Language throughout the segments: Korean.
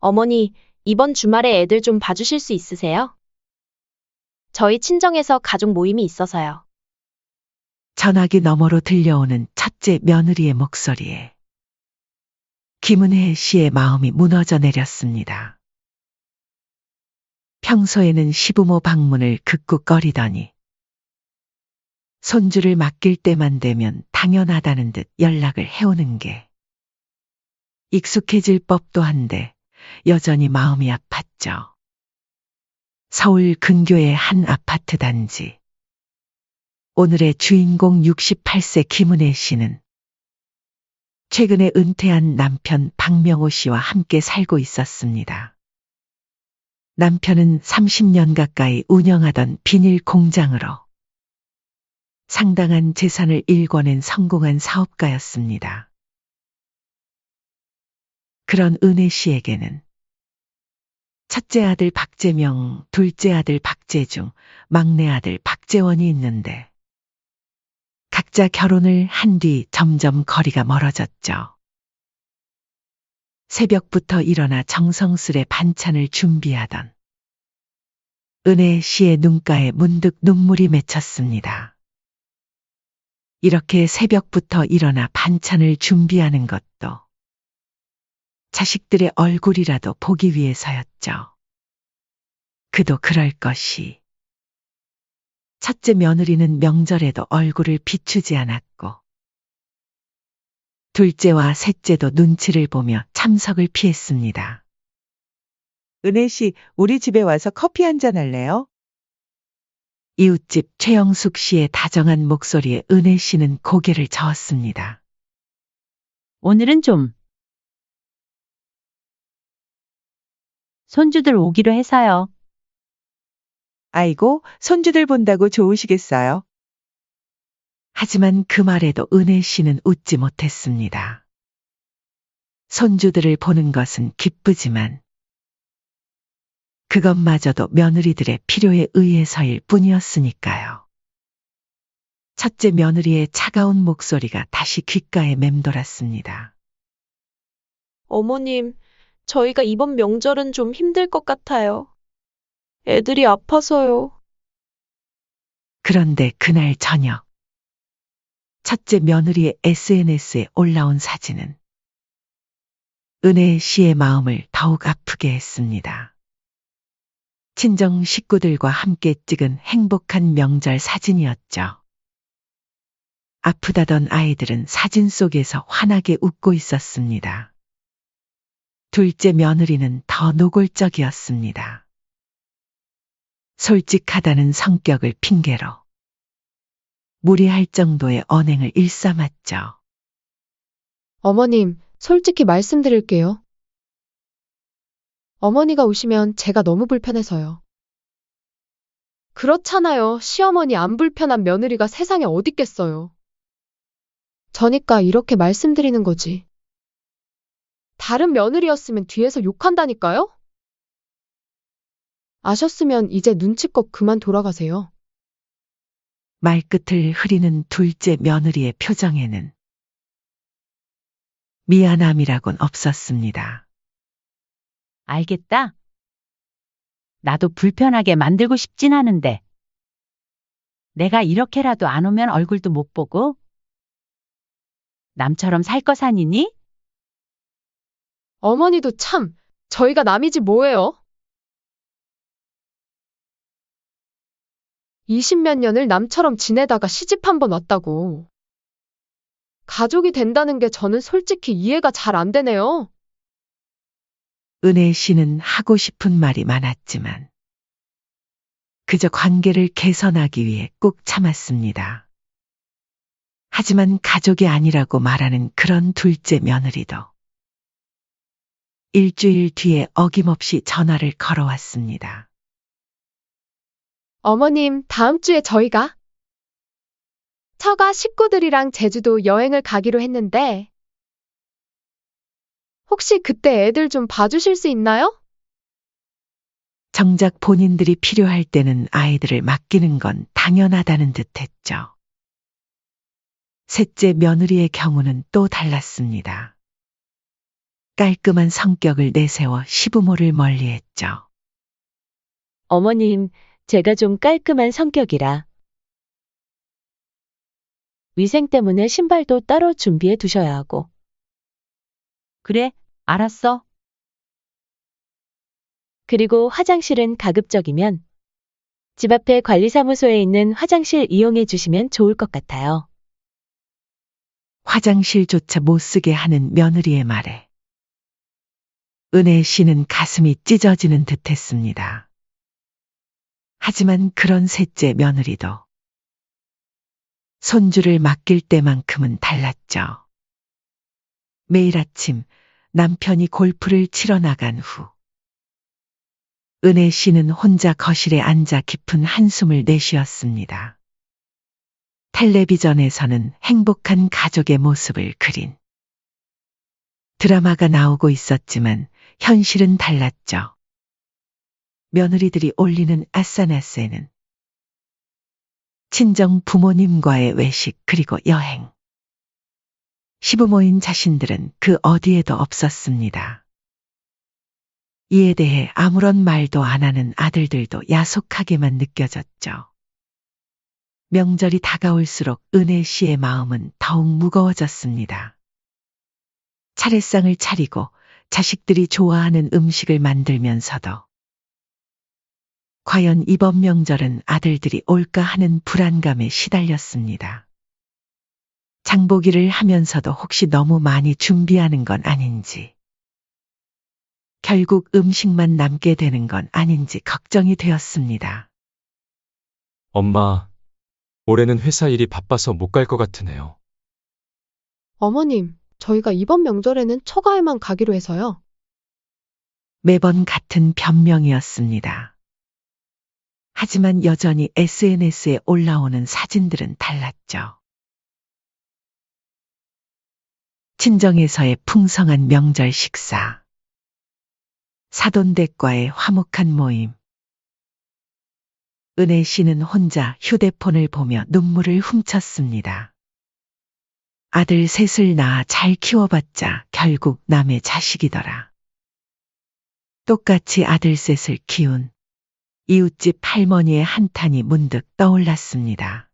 어머니, 이번 주말에 애들 좀 봐주실 수 있으세요? 저희 친정에서 가족 모임이 있어서요. 전화기 너머로 들려오는 첫째 며느리의 목소리에 김은혜 씨의 마음이 무너져 내렸습니다. 평소에는 시부모 방문을 극구거리더니 손주를 맡길 때만 되면 당연하다는 듯 연락을 해오는 게 익숙해질 법도 한데 여전히 마음이 아팠죠. 서울 근교의 한 아파트 단지. 오늘의 주인공 68세 김은혜 씨는 최근에 은퇴한 남편 박명호 씨와 함께 살고 있었습니다. 남편은 30년 가까이 운영하던 비닐 공장으로 상당한 재산을 일궈낸 성공한 사업가였습니다. 그런 은혜 씨에게는 첫째 아들 박재명, 둘째 아들 박재중, 막내 아들 박재원이 있는데 각자 결혼을 한 뒤 점점 거리가 멀어졌죠. 새벽부터 일어나 정성스레 반찬을 준비하던 은혜 씨의 눈가에 문득 눈물이 맺혔습니다. 이렇게 새벽부터 일어나 반찬을 준비하는 것도 자식들의 얼굴이라도 보기 위해서였죠. 그도 그럴 것이. 첫째 며느리는 명절에도 얼굴을 비추지 않았고 둘째와 셋째도 눈치를 보며 참석을 피했습니다. 은혜 씨, 우리 집에 와서 커피 한잔 할래요? 이웃집 최영숙 씨의 다정한 목소리에 은혜 씨는 고개를 저었습니다. 오늘은 좀 손주들 오기로 해서요. 아이고, 손주들 본다고 좋으시겠어요? 하지만 그 말에도 은혜 씨는 웃지 못했습니다. 손주들을 보는 것은 기쁘지만 그것마저도 며느리들의 필요에 의해서일 뿐이었으니까요. 첫째 며느리의 차가운 목소리가 다시 귓가에 맴돌았습니다. 어머님, 저희가 이번 명절은 좀 힘들 것 같아요. 애들이 아파서요. 그런데 그날 저녁 첫째 며느리의 SNS에 올라온 사진은 은혜 씨의 마음을 더욱 아프게 했습니다. 친정 식구들과 함께 찍은 행복한 명절 사진이었죠. 아프다던 아이들은 사진 속에서 환하게 웃고 있었습니다. 둘째 며느리는 더 노골적이었습니다. 솔직하다는 성격을 핑계로 무리할 정도의 언행을 일삼았죠. 어머님, 솔직히 말씀드릴게요. 어머니가 우시면 제가 너무 불편해서요. 그렇잖아요. 시어머니 안 불편한 며느리가 세상에 어딨겠어요. 저니까 이렇게 말씀드리는 거지. 다른 며느리였으면 뒤에서 욕한다니까요? 아셨으면 이제 눈치껏 그만 돌아가세요. 말끝을 흐리는 둘째 며느리의 표정에는 미안함이라곤 없었습니다. 알겠다. 나도 불편하게 만들고 싶진 않은데. 내가 이렇게라도 안 오면 얼굴도 못 보고. 남처럼 살 거 사니니? 어머니도 참, 저희가 남이지 뭐예요? 20몇 년을 남처럼 지내다가 시집 한 번 왔다고. 가족이 된다는 게 저는 솔직히 이해가 잘 안 되네요. 은혜 씨는 하고 싶은 말이 많았지만 그저 관계를 개선하기 위해 꾹 참았습니다. 하지만 가족이 아니라고 말하는 그런 둘째 며느리도 일주일 뒤에 어김없이 전화를 걸어왔습니다. 어머님, 다음 주에 저희가 처가 식구들이랑 제주도 여행을 가기로 했는데 혹시 그때 애들 좀 봐주실 수 있나요? 정작 본인들이 필요할 때는 아이들을 맡기는 건 당연하다는 듯 했죠. 셋째 며느리의 경우는 또 달랐습니다. 깔끔한 성격을 내세워 시부모를 멀리했죠. 어머님, 제가 좀 깔끔한 성격이라. 위생 때문에 신발도 따로 준비해 두셔야 하고. 그래, 알았어. 그리고 화장실은 가급적이면 집 앞에 관리사무소에 있는 화장실 이용해 주시면 좋을 것 같아요. 화장실조차 못 쓰게 하는 며느리의 말에 은혜 씨는 가슴이 찢어지는 듯 했습니다. 하지만 그런 셋째 며느리도 손주를 맡길 때만큼은 달랐죠. 매일 아침 남편이 골프를 치러 나간 후 은혜 씨는 혼자 거실에 앉아 깊은 한숨을 내쉬었습니다. 텔레비전에서는 행복한 가족의 모습을 그린 드라마가 나오고 있었지만 현실은 달랐죠. 며느리들이 올리는 아싸나세는 친정 부모님과의 외식 그리고 여행. 시부모인 자신들은 그 어디에도 없었습니다. 이에 대해 아무런 말도 안 하는 아들들도 야속하게만 느껴졌죠. 명절이 다가올수록 은혜 씨의 마음은 더욱 무거워졌습니다. 차례상을 차리고 자식들이 좋아하는 음식을 만들면서도 과연 이번 명절은 아들들이 올까 하는 불안감에 시달렸습니다. 장보기를 하면서도 혹시 너무 많이 준비하는 건 아닌지, 결국 음식만 남게 되는 건 아닌지 걱정이 되었습니다. 엄마, 올해는 회사 일이 바빠서 못 갈 것 같으네요. 어머님, 저희가 이번 명절에는 처가에만 가기로 해서요. 매번 같은 변명이었습니다. 하지만 여전히 SNS에 올라오는 사진들은 달랐죠. 친정에서의 풍성한 명절 식사. 사돈댁과의 화목한 모임. 은혜 씨는 혼자 휴대폰을 보며 눈물을 훔쳤습니다. 아들 셋을 낳아 잘 키워봤자 결국 남의 자식이더라. 똑같이 아들 셋을 키운 이웃집 할머니의 한탄이 문득 떠올랐습니다.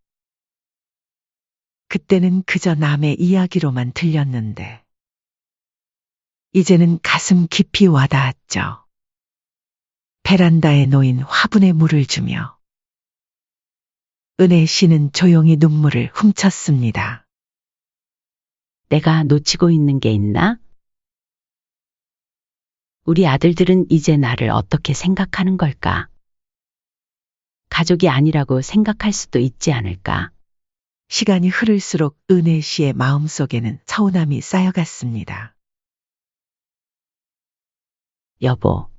그때는 그저 남의 이야기로만 들렸는데 이제는 가슴 깊이 와닿았죠. 베란다에 놓인 화분에 물을 주며 은혜 씨는 조용히 눈물을 훔쳤습니다. 내가 놓치고 있는 게 있나? 우리 아들들은 이제 나를 어떻게 생각하는 걸까? 가족이 아니라고 생각할 수도 있지 않을까? 시간이 흐를수록 은혜 씨의 마음속에는 서운함이 쌓여갔습니다. 여보,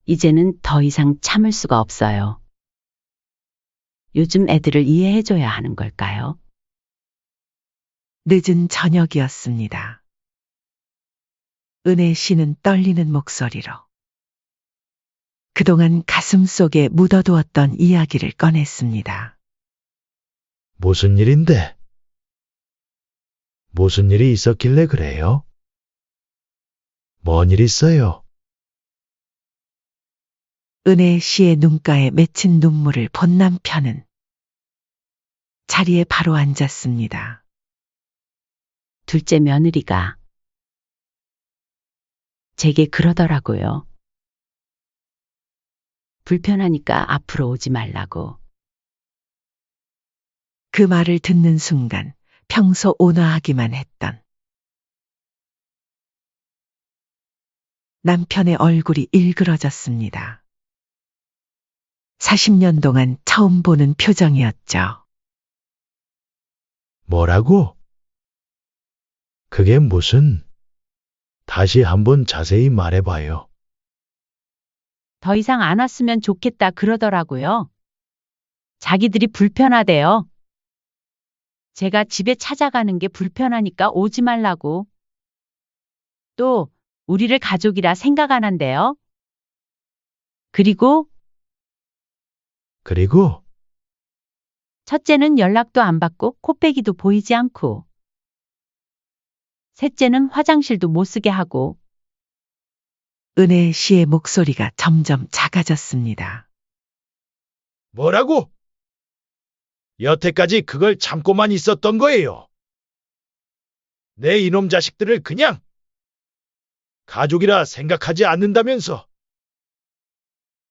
이제는 더 이상 참을 수가 없어요. 요즘 애들을 이해해줘야 하는 걸까요? 늦은 저녁이었습니다. 은혜 씨는 떨리는 목소리로 그동안 가슴 속에 묻어두었던 이야기를 꺼냈습니다. 무슨 일인데? 무슨 일이 있었길래 그래요? 뭔 일 있어요? 은혜 씨의 눈가에 맺힌 눈물을 본 남편은 자리에 바로 앉았습니다. 둘째 며느리가 제게 그러더라고요. 불편하니까 앞으로 오지 말라고. 그 말을 듣는 순간 평소 온화하기만 했던 남편의 얼굴이 일그러졌습니다. 40년 동안 처음 보는 표정이었죠. 뭐라고? 그게 무슨? 다시 한번 자세히 말해봐요. 더 이상 안 왔으면 좋겠다 그러더라고요. 자기들이 불편하대요. 제가 집에 찾아가는 게 불편하니까 오지 말라고. 또 우리를 가족이라 생각 안 한대요. 그리고 그리고 첫째는 연락도 안 받고 코빼기도 보이지 않고 셋째는 화장실도 못 쓰게 하고, 은혜 씨의 목소리가 점점 작아졌습니다. 뭐라고? 여태까지 그걸 참고만 있었던 거예요. 내 이놈 자식들을 그냥 가족이라 생각하지 않는다면서.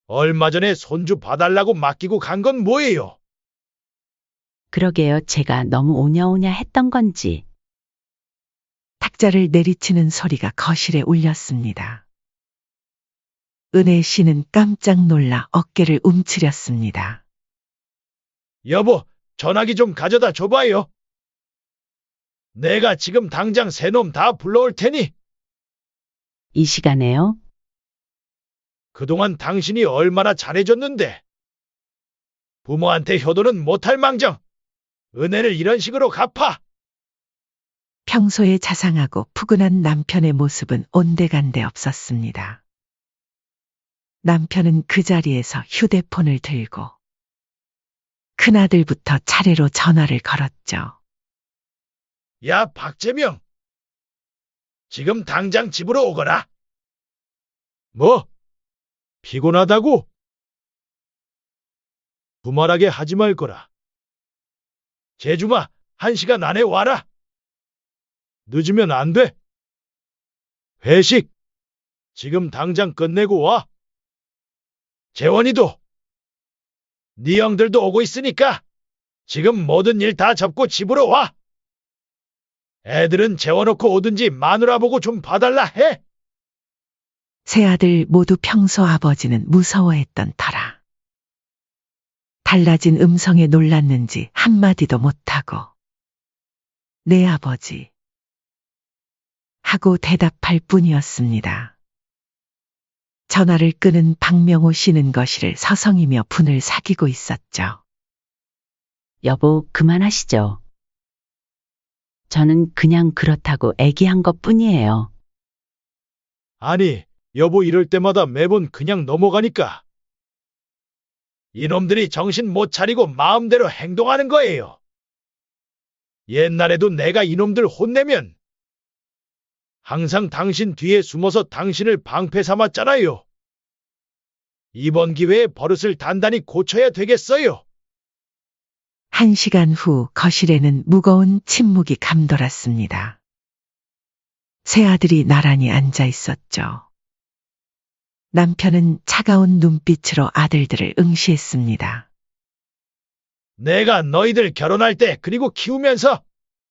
얼마 전에 손주 봐달라고 맡기고 간 건 뭐예요? 그러게요. 제가 너무 오냐오냐 했던 건지. 탁자를 내리치는 소리가 거실에 울렸습니다. 은혜 씨는 깜짝 놀라 어깨를 움츠렸습니다. 여보, 전화기 좀 가져다 줘봐요. 내가 지금 당장 새 놈 다 불러올 테니. 이 시간에요? 그동안 당신이 얼마나 잘해줬는데. 부모한테 효도는 못할 망정. 은혜를 이런 식으로 갚아. 평소에 자상하고 푸근한 남편의 모습은 온데간데 없었습니다. 남편은 그 자리에서 휴대폰을 들고 큰아들부터 차례로 전화를 걸었죠. 야, 박재명. 지금 당장 집으로 오거라. 뭐? 피곤하다고? 두말하게 하지 말 거라. 재중아, 1시간 안에 와라. 늦으면 안 돼. 회식. 지금 당장 끝내고 와. 재원이도. 네 형들도 오고 있으니까 지금 모든 일 다 접고 집으로 와. 애들은 재워놓고 오든지 마누라 보고 좀 봐달라 해. 세 아들 모두 평소 아버지는 무서워했던 터라. 달라진 음성에 놀랐는지 한마디도 못하고 네 아버지 하고 대답할 뿐이었습니다. 전화를 끄는 박명호 씨는 거실을 서성이며 분을 사귀고 있었죠. 여보, 그만하시죠. 저는 그냥 그렇다고 애기한 것 뿐이에요. 아니, 여보 이럴 때마다 매번 그냥 넘어가니까. 이놈들이 정신 못 차리고 마음대로 행동하는 거예요. 옛날에도 내가 이놈들 혼내면 항상 당신 뒤에 숨어서 당신을 방패 삼았잖아요. 이번 기회에 버릇을 단단히 고쳐야 되겠어요. 1시간 후 거실에는 무거운 침묵이 감돌았습니다. 세 아들이 나란히 앉아 있었죠. 남편은 차가운 눈빛으로 아들들을 응시했습니다. 내가 너희들 결혼할 때 그리고 키우면서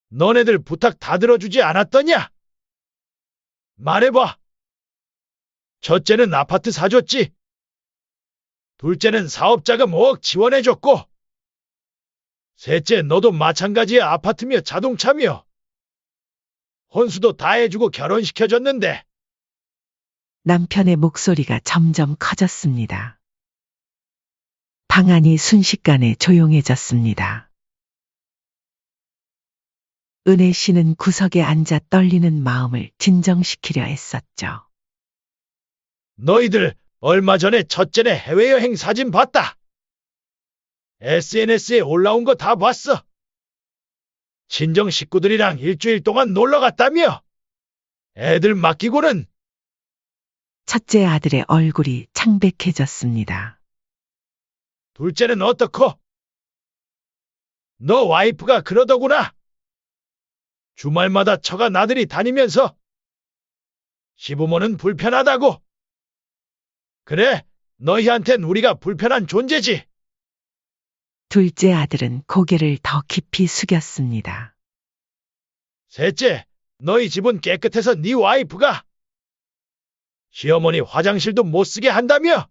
너네들 부탁 다 들어주지 않았더냐? 말해봐. 첫째는 아파트 사줬지. 둘째는 사업자금 5억 지원해줬고. 셋째 너도 마찬가지의 아파트며 자동차며. 혼수도 다 해주고 결혼시켜줬는데. 남편의 목소리가 점점 커졌습니다. 방 안이 순식간에 조용해졌습니다. 은혜 씨는 구석에 앉아 떨리는 마음을 진정시키려 했었죠. 너희들 얼마 전에 첫째네 해외여행 사진 봤다. SNS에 올라온 거 다 봤어. 친정 식구들이랑 일주일 동안 놀러 갔다며. 애들 맡기고는. 첫째 아들의 얼굴이 창백해졌습니다. 둘째는 어떻고? 너 와이프가 그러더구나. 주말마다 처가 나들이 다니면서 시부모는 불편하다고. 그래, 너희한텐 우리가 불편한 존재지. 둘째 아들은 고개를 더 깊이 숙였습니다. 셋째, 너희 집은 깨끗해서 네 와이프가 시어머니 화장실도 못 쓰게 한다며.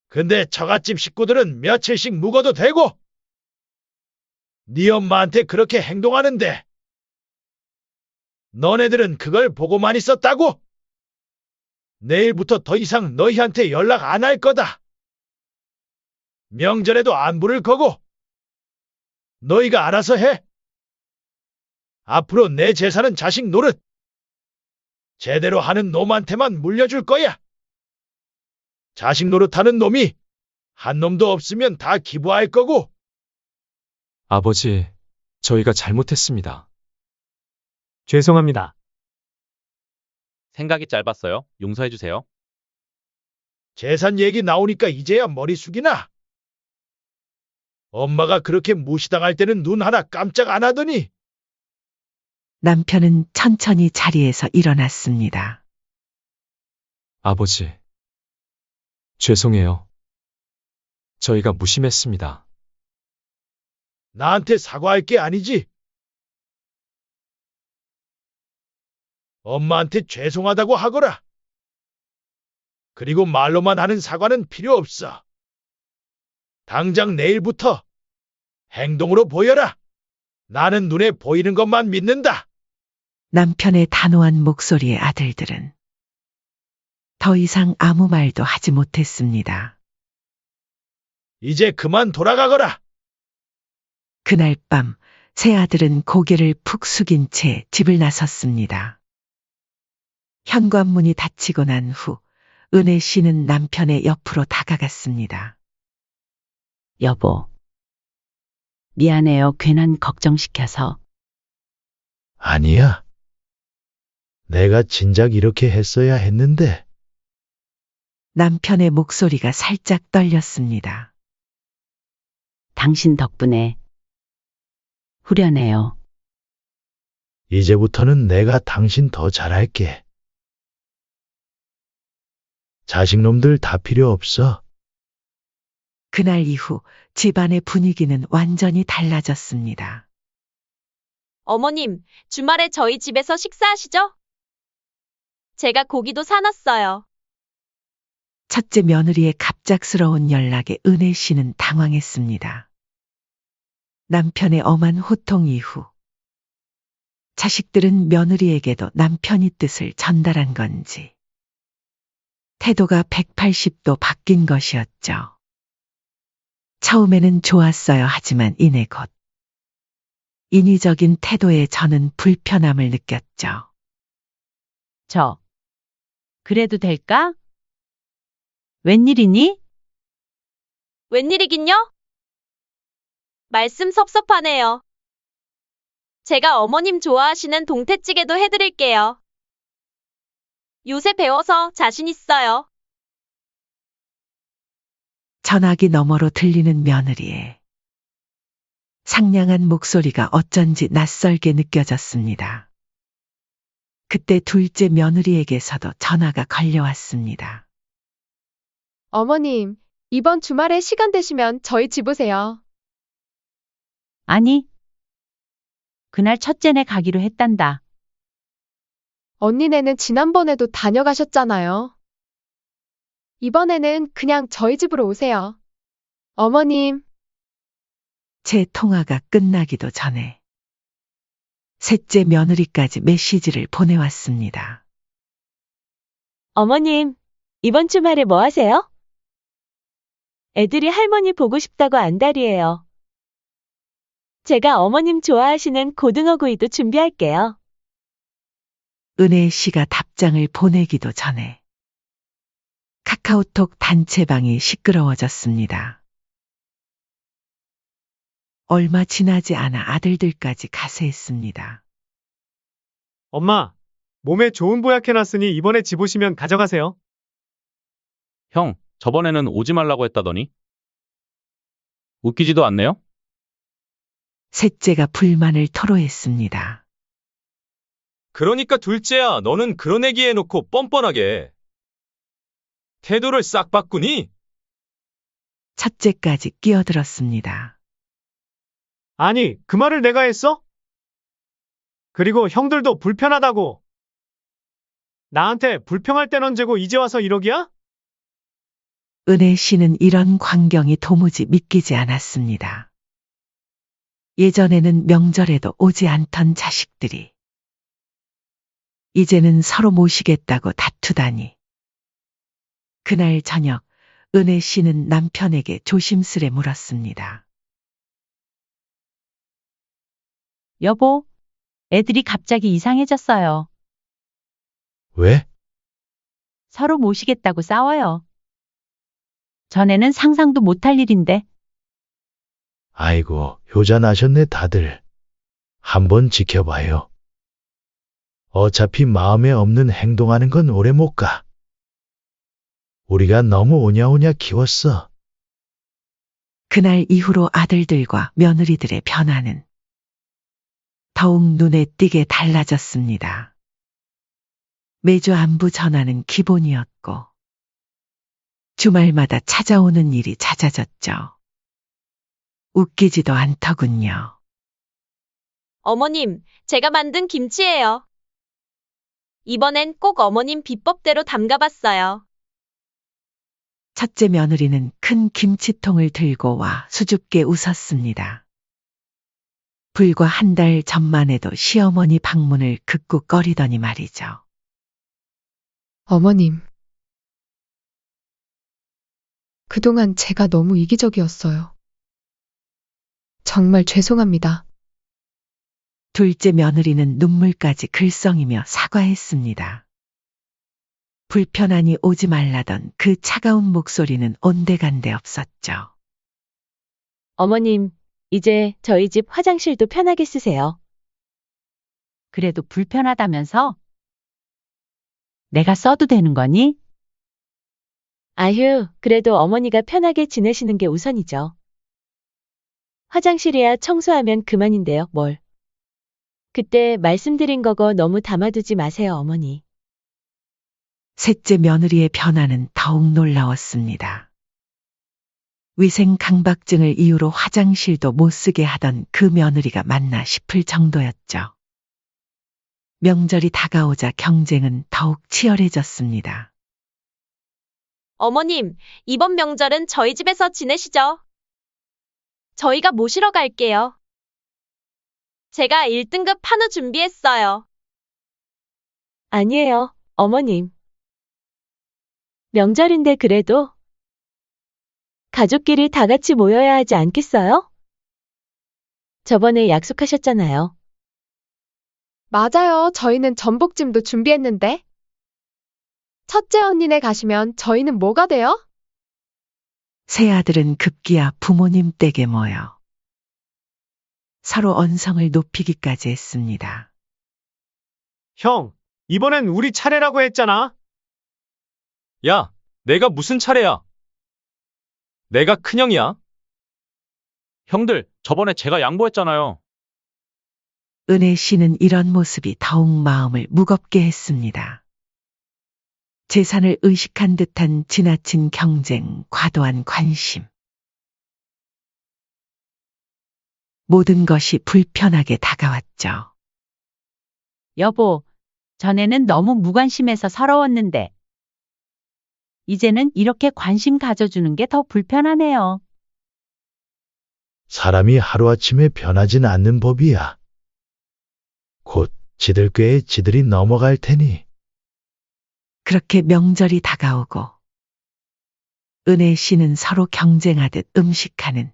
근데 처갓집 식구들은 며칠씩 묵어도 되고. 네 엄마한테 그렇게 행동하는데 너네들은 그걸 보고만 있었다고? 내일부터 더 이상 너희한테 연락 안 할 거다. 명절에도 안 부를 거고. 너희가 알아서 해. 앞으로 내 재산은 자식 노릇. 제대로 하는 놈한테만 물려줄 거야. 자식 노릇하는 놈이 한 놈도 없으면 다 기부할 거고. 아버지, 저희가 잘못했습니다. 죄송합니다. 생각이 짧았어요. 용서해주세요. 재산 얘기 나오니까 이제야 머리 숙이나? 엄마가 그렇게 무시당할 때는 눈 하나 깜짝 안 하더니 남편은 천천히 자리에서 일어났습니다. 아버지. 죄송해요. 저희가 무심했습니다. 나한테 사과할 게 아니지. 엄마한테 죄송하다고 하거라. 그리고 말로만 하는 사과는 필요 없어. 당장 내일부터 행동으로 보여라. 나는 눈에 보이는 것만 믿는다. 남편의 단호한 목소리에 아들들은 더 이상 아무 말도 하지 못했습니다. 이제 그만 돌아가거라. 그날 밤 세 아들은 고개를 푹 숙인 채 집을 나섰습니다. 현관문이 닫히고 난 후 은혜 씨는 남편의 옆으로 다가갔습니다. 여보. 미안해요. 괜한 걱정시켜서. 아니야. 내가 진작 이렇게 했어야 했는데. 남편의 목소리가 살짝 떨렸습니다. 당신 덕분에 후련해요. 이제부터는 내가 당신 더 잘할게. 자식놈들 다 필요 없어. 그날 이후 집안의 분위기는 완전히 달라졌습니다. 어머님, 주말에 저희 집에서 식사하시죠? 제가 고기도 사놨어요. 첫째 며느리의 갑작스러운 연락에 은혜 씨는 당황했습니다. 남편의 엄한 호통 이후 자식들은 며느리에게도 남편이 뜻을 전달한 건지 태도가 180도 바뀐 것이었죠. 처음에는 좋았어요. 하지만 이내 곧 인위적인 태도에 저는 불편함을 느꼈죠. 그래도 될까? 웬일이니? 웬일이긴요? 말씀 섭섭하네요. 제가 어머님 좋아하시는 동태찌개도 해드릴게요. 요새 배워서 자신 있어요. 전화기 너머로 들리는 며느리의 상냥한 목소리가 어쩐지 낯설게 느껴졌습니다. 그때 둘째 며느리에게서도 전화가 걸려왔습니다. 어머님, 이번 주말에 시간 되시면 저희 집 오세요. 아니. 그날 첫째네 가기로 했단다. 언니네는 지난번에도 다녀가셨잖아요. 이번에는 그냥 저희 집으로 오세요. 어머님. 제 통화가 끝나기도 전에 셋째 며느리까지 메시지를 보내왔습니다. 어머님, 이번 주말에 뭐 하세요? 애들이 할머니 보고 싶다고 안달이에요. 제가 어머님 좋아하시는 고등어구이도 준비할게요. 은혜 씨가 답장을 보내기도 전에 카카오톡 단체방이 시끄러워졌습니다. 얼마 지나지 않아 아들들까지 가세했습니다. 엄마, 몸에 좋은 보약 해놨으니 이번에 집 오시면 가져가세요. 형, 저번에는 오지 말라고 했다더니. 웃기지도 않네요? 셋째가 불만을 토로했습니다. 그러니까 둘째야, 너는 그런 얘기 해놓고 뻔뻔하게. 태도를 싹 바꾸니? 첫째까지 끼어들었습니다. 아니, 그 말을 내가 했어? 그리고 형들도 불편하다고. 나한테 불평할 땐 언제고 이제 와서 이러기야? 은혜 씨는 이런 광경이 도무지 믿기지 않았습니다. 예전에는 명절에도 오지 않던 자식들이 이제는 서로 모시겠다고 다투다니. 그날 저녁 은혜 씨는 남편에게 조심스레 물었습니다. 여보, 애들이 갑자기 이상해졌어요. 왜? 서로 모시겠다고 싸워요. 전에는 상상도 못할 일인데. 아이고, 효자 나셨네 다들. 한번 지켜봐요. 어차피 마음에 없는 행동하는 건 오래 못 가. 우리가 너무 오냐오냐 키웠어. 그날 이후로 아들들과 며느리들의 변화는 더욱 눈에 띄게 달라졌습니다. 매주 안부 전화는 기본이었고, 주말마다 찾아오는 일이 잦아졌죠. 웃기지도 않더군요. 어머님, 제가 만든 김치예요. 이번엔 꼭 어머님 비법대로 담가봤어요. 첫째 며느리는 큰 김치통을 들고 와 수줍게 웃었습니다. 불과 한 달 전만 해도 시어머니 방문을 극구거리더니 말이죠. 어머님. 그동안 제가 너무 이기적이었어요. 정말 죄송합니다. 둘째 며느리는 눈물까지 글썽이며 사과했습니다. 불편하니 오지 말라던 그 차가운 목소리는 온데간데 없었죠. 어머님, 이제 저희 집 화장실도 편하게 쓰세요. 그래도 불편하다면서? 내가 써도 되는 거니? 아휴, 그래도 어머니가 편하게 지내시는 게 우선이죠. 화장실이야 청소하면 그만인데요, 뭘. 그때 말씀드린 거고 너무 담아두지 마세요, 어머니. 셋째 며느리의 변화는 더욱 놀라웠습니다. 위생 강박증을 이유로 화장실도 못 쓰게 하던 그 며느리가 맞나 싶을 정도였죠. 명절이 다가오자 경쟁은 더욱 치열해졌습니다. 어머님, 이번 명절은 저희 집에서 지내시죠. 저희가 모시러 갈게요. 제가 1등급 한우 준비했어요. 아니에요, 어머님. 명절인데 그래도 가족끼리 다 같이 모여야 하지 않겠어요? 저번에 약속하셨잖아요. 맞아요. 저희는 전복찜도 준비했는데. 첫째 언니네 가시면 저희는 뭐가 돼요? 세 아들은 급기야 부모님 댁에 모여 서로 언성을 높이기까지 했습니다. 형, 이번엔 우리 차례라고 했잖아. 야, 내가 무슨 차례야? 내가 큰형이야? 형들, 저번에 제가 양보했잖아요. 은혜 씨는 이런 모습이 더욱 마음을 무겁게 했습니다. 재산을 의식한 듯한 지나친 경쟁, 과도한 관심. 모든 것이 불편하게 다가왔죠. 여보, 전에는 너무 무관심해서 서러웠는데, 이제는 이렇게 관심 가져주는 게 더 불편하네요. 사람이 하루아침에 변하진 않는 법이야. 곧 지들 꾀에 지들이 넘어갈 테니. 그렇게 명절이 다가오고 은혜 씨는 서로 경쟁하듯 음식하는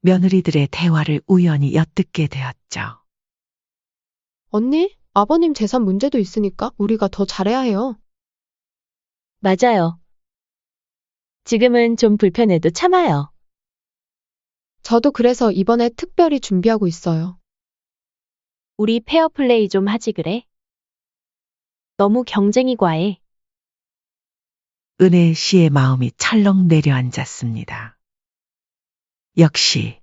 며느리들의 대화를 우연히 엿듣게 되었죠. 언니, 아버님 재산 문제도 있으니까 우리가 더 잘해야 해요. 맞아요. 지금은 좀 불편해도 참아요. 저도 그래서 이번에 특별히 준비하고 있어요. 우리 페어플레이 좀 하지 그래? 너무 경쟁이 과해. 은혜 씨의 마음이 철렁 내려앉았습니다. 역시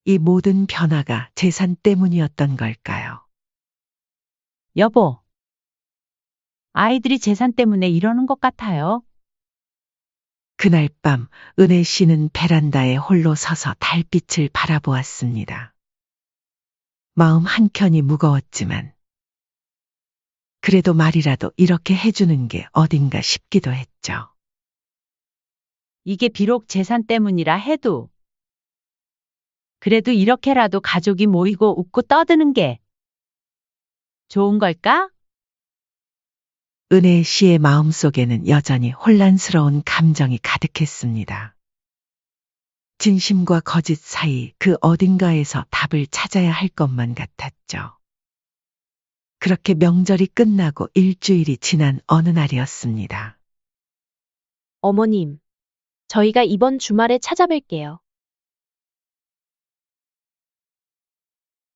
이 모든 변화가 재산 때문이었던 걸까요? 여보, 아이들이 재산 때문에 이러는 것 같아요. 그날 밤 은혜 씨는 베란다에 홀로 서서 달빛을 바라보았습니다. 마음 한켠이 무거웠지만 그래도 말이라도 이렇게 해주는 게 어딘가 싶기도 했죠. 이게 비록 재산 때문이라 해도, 그래도 이렇게라도 가족이 모이고 웃고 떠드는 게 좋은 걸까? 은혜 씨의 마음속에는 여전히 혼란스러운 감정이 가득했습니다. 진심과 거짓 사이 그 어딘가에서 답을 찾아야 할 것만 같았죠. 그렇게 명절이 끝나고 일주일이 지난 어느 날이었습니다. 어머님, 저희가 이번 주말에 찾아뵐게요.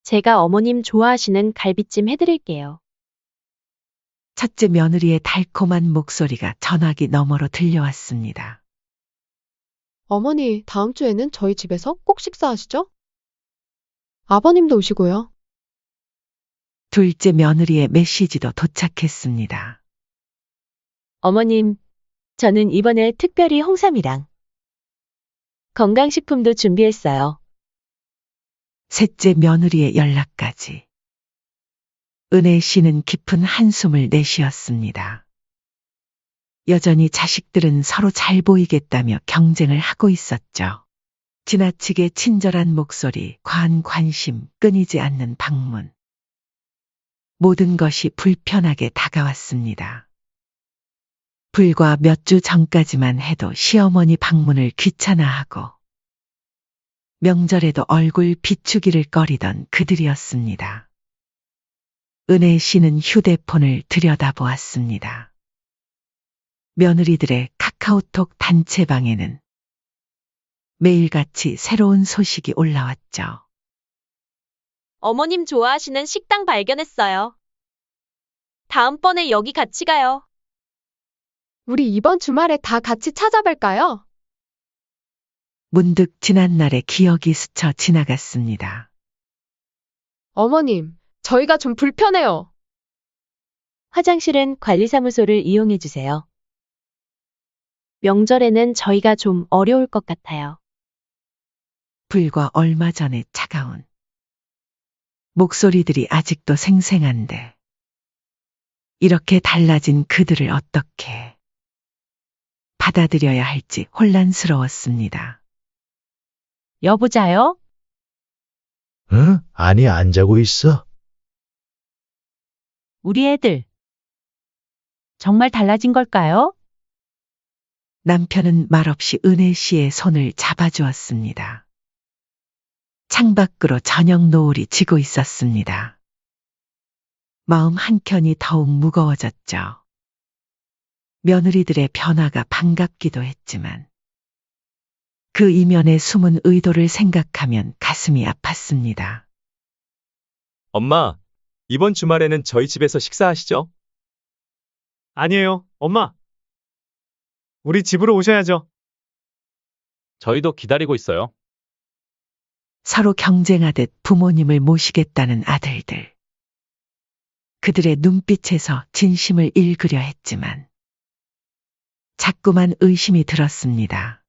제가 어머님 좋아하시는 갈비찜 해드릴게요. 첫째 며느리의 달콤한 목소리가 전화기 너머로 들려왔습니다. 어머니, 다음 주에는 저희 집에서 꼭 식사하시죠? 아버님도 오시고요. 둘째 며느리의 메시지도 도착했습니다. 어머님, 저는 이번에 특별히 홍삼이랑 건강식품도 준비했어요. 셋째 며느리의 연락까지. 은혜 씨는 깊은 한숨을 내쉬었습니다. 여전히 자식들은 서로 잘 보이겠다며 경쟁을 하고 있었죠. 지나치게 친절한 목소리, 과한 관심, 끊이지 않는 방문. 모든 것이 불편하게 다가왔습니다. 불과 몇 주 전까지만 해도 시어머니 방문을 귀찮아하고 명절에도 얼굴 비추기를 꺼리던 그들이었습니다. 은혜 씨는 휴대폰을 들여다보았습니다. 며느리들의 카카오톡 단체방에는 매일같이 새로운 소식이 올라왔죠. 어머님 좋아하시는 식당 발견했어요. 다음번에 여기 같이 가요. 우리 이번 주말에 다 같이 찾아뵐까요? 문득 지난날의 기억이 스쳐 지나갔습니다. 어머님, 저희가 좀 불편해요. 화장실은 관리사무소를 이용해 주세요. 명절에는 저희가 좀 어려울 것 같아요. 불과 얼마 전에 차가운 목소리들이 아직도 생생한데 이렇게 달라진 그들을 어떻게 받아들여야 할지 혼란스러웠습니다. 여보자요? 응? 아니, 안 자고 있어. 우리 애들. 정말 달라진 걸까요? 남편은 말없이 은혜 씨의 손을 잡아주었습니다. 창밖으로 저녁 노을이 지고 있었습니다. 마음 한켠이 더욱 무거워졌죠. 며느리들의 변화가 반갑기도 했지만 그 이면의 숨은 의도를 생각하면 가슴이 아팠습니다. 엄마, 이번 주말에는 저희 집에서 식사하시죠? 아니에요, 엄마. 우리 집으로 오셔야죠. 저희도 기다리고 있어요. 서로 경쟁하듯 부모님을 모시겠다는 아들들. 그들의 눈빛에서 진심을 읽으려 했지만 자꾸만 의심이 들었습니다.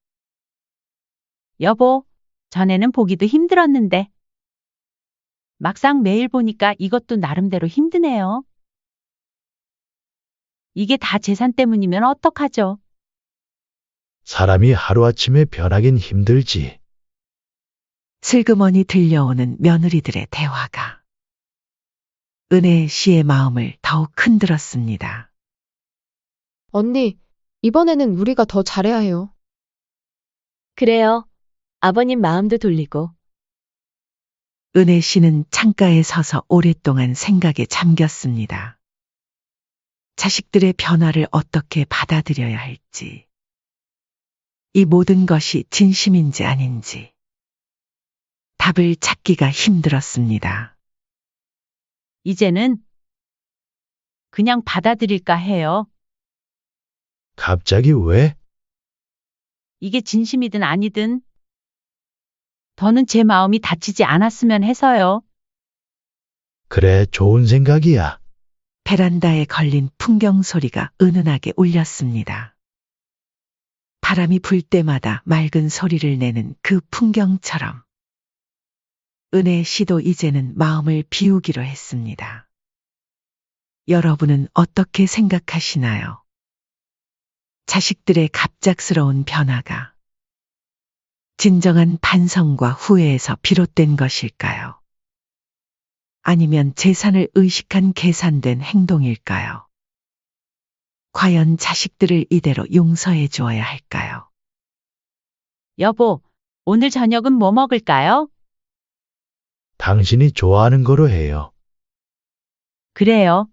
여보, 전에는 보기도 힘들었는데. 막상 매일 보니까 이것도 나름대로 힘드네요. 이게 다 재산 때문이면 어떡하죠? 사람이 하루아침에 변하긴 힘들지. 슬그머니 들려오는 며느리들의 대화가 은혜 씨의 마음을 더욱 흔들었습니다. 언니, 이번에는 우리가 더 잘해야 해요. 그래요. 아버님 마음도 돌리고. 은혜 씨는 창가에 서서 오랫동안 생각에 잠겼습니다. 자식들의 변화를 어떻게 받아들여야 할지, 이 모든 것이 진심인지 아닌지, 답을 찾기가 힘들었습니다. 이제는 그냥 받아들일까 해요. 갑자기 왜? 이게 진심이든 아니든. 더는 제 마음이 다치지 않았으면 해서요. 그래, 좋은 생각이야. 베란다에 걸린 풍경 소리가 은은하게 울렸습니다. 바람이 불 때마다 맑은 소리를 내는 그 풍경처럼 은혜 씨도 이제는 마음을 비우기로 했습니다. 여러분은 어떻게 생각하시나요? 자식들의 갑작스러운 변화가 진정한 반성과 후회에서 비롯된 것일까요? 아니면 재산을 의식한 계산된 행동일까요? 과연 자식들을 이대로 용서해 주어야 할까요? 여보, 오늘 저녁은 뭐 먹을까요? 당신이 좋아하는 거로 해요. 그래요.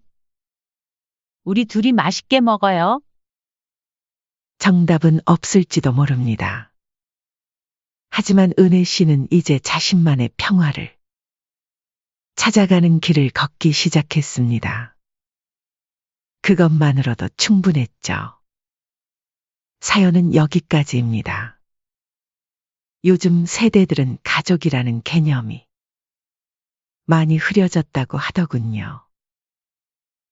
우리 둘이 맛있게 먹어요. 정답은 없을지도 모릅니다. 하지만 은혜 씨는 이제 자신만의 평화를 찾아가는 길을 걷기 시작했습니다. 그것만으로도 충분했죠. 사연은 여기까지입니다. 요즘 세대들은 가족이라는 개념이 많이 흐려졌다고 하더군요.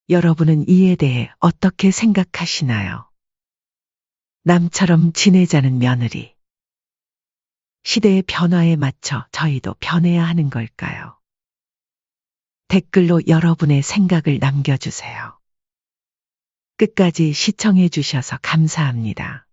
여러분은 이에 대해 어떻게 생각하시나요? 남처럼 지내자는 며느리. 시대의 변화에 맞춰 저희도 변해야 하는 걸까요? 댓글로 여러분의 생각을 남겨주세요. 끝까지 시청해 주셔서 감사합니다.